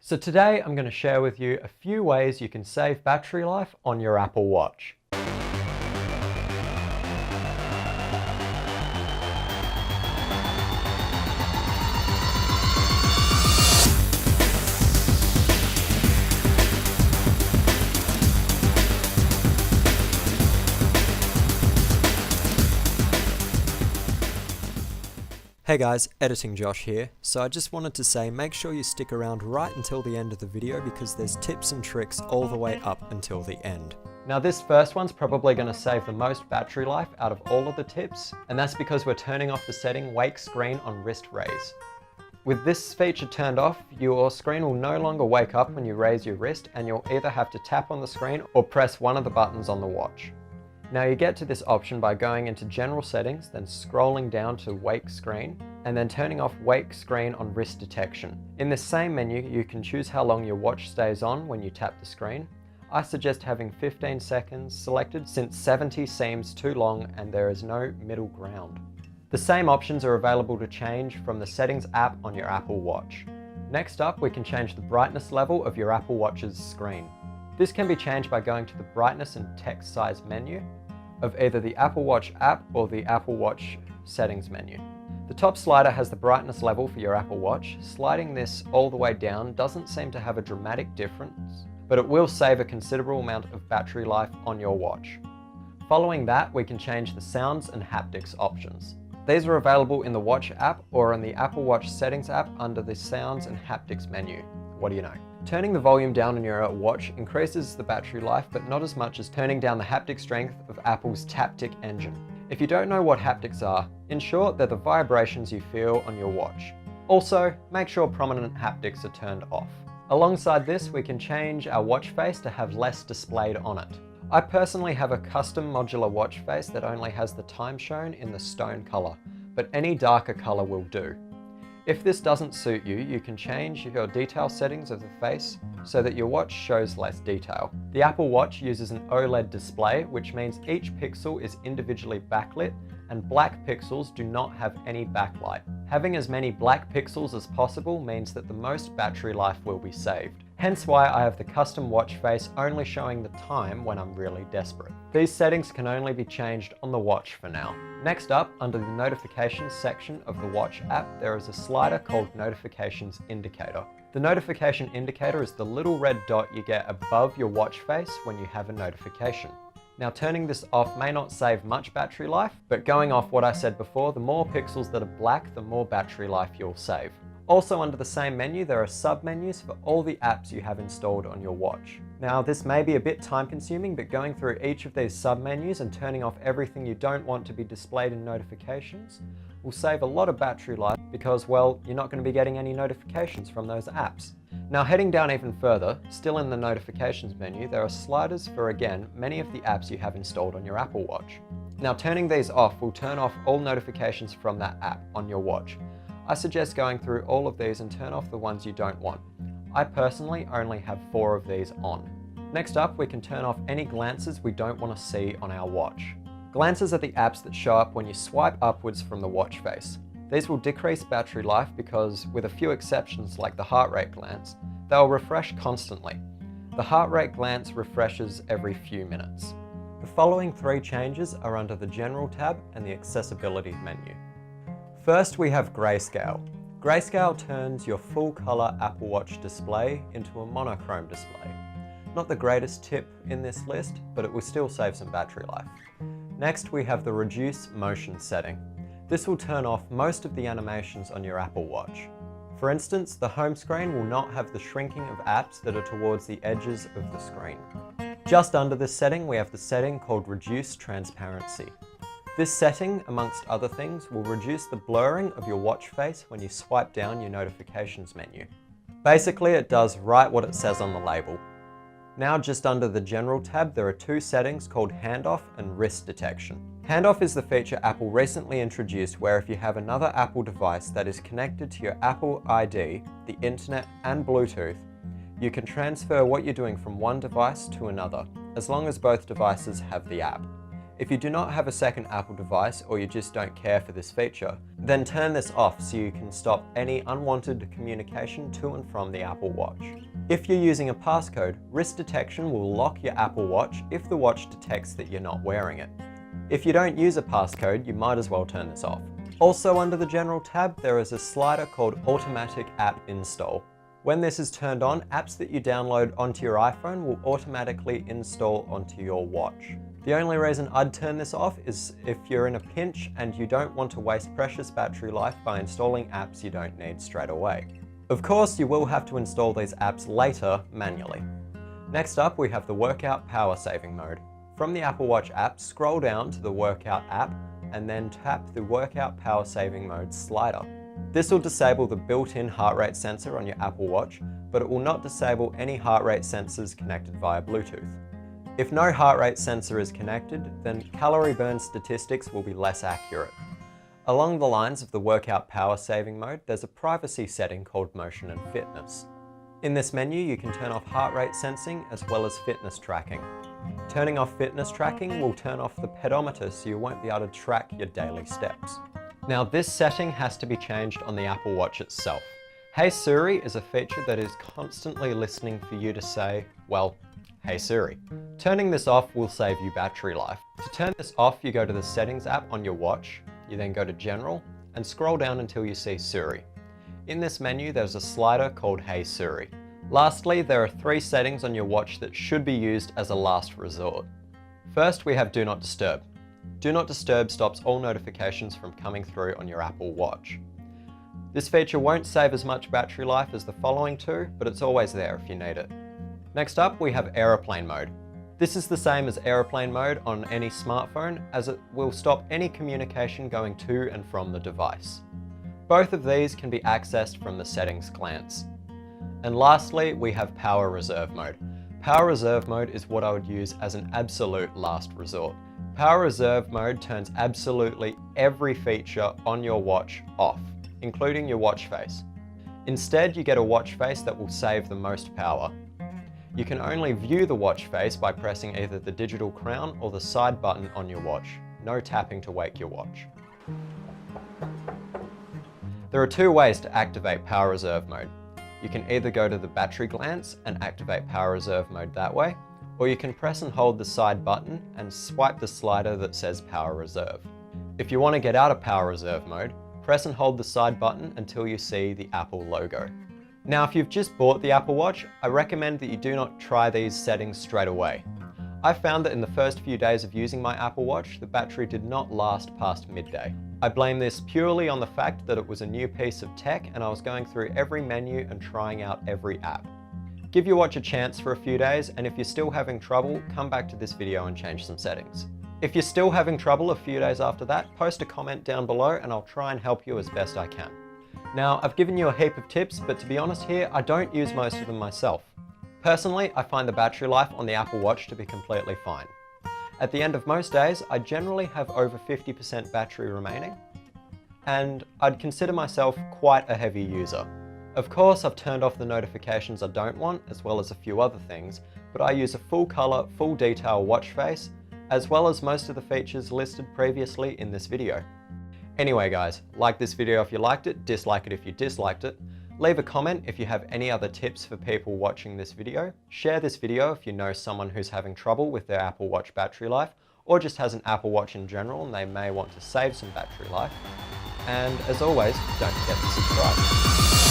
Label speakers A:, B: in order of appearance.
A: So today I'm going to share with you a few ways you can save battery life on your Apple Watch. Hey guys, Editing Josh here. So I just wanted to say make sure you stick around right until the end of the video because there's tips and tricks all the way up until the end. Now this first one's probably going to save the most battery life out of all of the tips, and that's because we're turning off the setting Wake Screen on Wrist Raise. With this feature turned off, your screen will no longer wake up when you raise your wrist, and you'll either have to tap on the screen or press one of the buttons on the watch. Now you get to this option by going into General Settings, then scrolling down to Wake Screen, and then turning off Wake Screen on Wrist Detection. In this same menu, you can choose how long your watch stays on when you tap the screen. I suggest having 15 seconds selected since 70 seems too long and there is no middle ground. The same options are available to change from the Settings app on your Apple Watch. Next up, we can change the brightness level of your Apple Watch's screen. This can be changed by going to the brightness and text size menu of either the Apple Watch app or the Apple Watch settings menu. The top slider has the brightness level for your Apple Watch. Sliding this all the way down doesn't seem to have a dramatic difference, but it will save a considerable amount of battery life on your watch. Following that, we can change the sounds and haptics options. These are available in the Watch app or in the Apple Watch settings app under the sounds and haptics menu. What do you know? Turning the volume down on your watch increases the battery life, but not as much as turning down the haptic strength of Apple's Taptic engine. If you don't know what haptics are, in short, they're the vibrations you feel on your watch. Also, make sure prominent haptics are turned off. Alongside this, we can change our watch face to have less displayed on it. I personally have a custom modular watch face that only has the time shown in the stone color, but any darker color will do. If this doesn't suit you, you can change your detail settings of the face so that your watch shows less detail. The Apple Watch uses an OLED display, which means each pixel is individually backlit and black pixels do not have any backlight. Having as many black pixels as possible means that the most battery life will be saved. Hence why I have the custom watch face only showing the time when I'm really desperate. These settings can only be changed on the watch for now. Next up, under the notifications section of the Watch app, there is a slider called Notifications Indicator. The notification indicator is the little red dot you get above your watch face when you have a notification. Now turning this off may not save much battery life, but going off what I said before, the more pixels that are black, the more battery life you'll save. Also under the same menu, there are sub-menus for all the apps you have installed on your watch. Now this may be a bit time consuming, but going through each of these sub-menus and turning off everything you don't want to be displayed in notifications will save a lot of battery life because, well, you're not going to be getting any notifications from those apps. Now heading down even further, still in the notifications menu, there are sliders for, again, many of the apps you have installed on your Apple Watch. Now turning these off will turn off all notifications from that app on your watch. I suggest going through all of these and turn off the ones you don't want. I personally only have 4 of these on. Next up, we can turn off any glances we don't want to see on our watch. Glances are the apps that show up when you swipe upwards from the watch face. These will decrease battery life because, with a few exceptions like the heart rate glance, they'll refresh constantly. The heart rate glance refreshes every few minutes. The following 3 changes are under the General tab and the Accessibility menu. First, we have Grayscale. Grayscale turns your full color Apple Watch display into a monochrome display. Not the greatest tip in this list, but it will still save some battery life. Next, we have the Reduce Motion setting. This will turn off most of the animations on your Apple Watch. For instance, the home screen will not have the shrinking of apps that are towards the edges of the screen. Just under this setting, we have the setting called Reduce Transparency. This setting, amongst other things, will reduce the blurring of your watch face when you swipe down your notifications menu. Basically, it does right what it says on the label. Now just under the General tab, there are 2 settings called Handoff and Wrist Detection. Handoff is the feature Apple recently introduced where if you have another Apple device that is connected to your Apple ID, the internet and Bluetooth, you can transfer what you're doing from one device to another, as long as both devices have the app. If you do not have a second Apple device or you just don't care for this feature, then turn this off so you can stop any unwanted communication to and from the Apple Watch. If you're using a passcode, wrist detection will lock your Apple Watch if the watch detects that you're not wearing it. If you don't use a passcode, you might as well turn this off. Also under the General tab, there is a slider called Automatic App Install. When this is turned on, apps that you download onto your iPhone will automatically install onto your watch. The only reason I'd turn this off is if you're in a pinch and you don't want to waste precious battery life by installing apps you don't need straight away. Of course, you will have to install these apps later manually. Next up, we have the Workout Power Saving mode. From the Apple Watch app, scroll down to the Workout app and then tap the Workout Power Saving mode slider. This will disable the built-in heart rate sensor on your Apple Watch, but it will not disable any heart rate sensors connected via Bluetooth. If no heart rate sensor is connected, then calorie burn statistics will be less accurate. Along the lines of the Workout Power Saving mode, there's a privacy setting called Motion and Fitness. In this menu, you can turn off heart rate sensing as well as fitness tracking. Turning off fitness tracking will turn off the pedometer so you won't be able to track your daily steps. Now this setting has to be changed on the Apple Watch itself. Hey Siri is a feature that is constantly listening for you to say, well, hey Siri. Turning this off will save you battery life. To turn this off, you go to the Settings app on your watch, you then go to General, and scroll down until you see Siri. In this menu, there's a slider called Hey Siri. Lastly, there are 3 settings on your watch that should be used as a last resort. First, we have Do Not Disturb. Do Not Disturb stops all notifications from coming through on your Apple Watch. This feature won't save as much battery life as the following 2, but it's always there if you need it. Next up, we have Airplane mode. This is the same as Airplane mode on any smartphone, as it will stop any communication going to and from the device. Both of these can be accessed from the settings glance. And lastly, we have Power Reserve mode. Power Reserve mode is what I would use as an absolute last resort. Power Reserve mode turns absolutely every feature on your watch off, including your watch face. Instead, you get a watch face that will save the most power. You can only view the watch face by pressing either the digital crown or the side button on your watch. No tapping to wake your watch. There are 2 ways to activate Power Reserve mode. You can either go to the battery glance and activate Power Reserve mode that way, or you can press and hold the side button and swipe the slider that says Power Reserve. If you want to get out of Power Reserve mode, press and hold the side button until you see the Apple logo. Now, if you've just bought the Apple Watch, I recommend that you do not try these settings straight away. I found that in the first few days of using my Apple Watch, the battery did not last past midday. I blame this purely on the fact that it was a new piece of tech and I was going through every menu and trying out every app. Give your watch a chance for a few days, and if you're still having trouble, come back to this video and change some settings. If you're still having trouble a few days after that, post a comment down below and I'll try and help you as best I can. Now, I've given you a heap of tips, but to be honest here, I don't use most of them myself. Personally, I find the battery life on the Apple Watch to be completely fine. At the end of most days, I generally have over 50% battery remaining, and I'd consider myself quite a heavy user. Of course, I've turned off the notifications I don't want, as well as a few other things, but I use a full color, full detail watch face, as well as most of the features listed previously in this video. Anyway guys, like this video if you liked it, dislike it if you disliked it, leave a comment if you have any other tips for people watching this video, share this video if you know someone who's having trouble with their Apple Watch battery life, or just has an Apple Watch in general and they may want to save some battery life. And as always, don't forget to subscribe.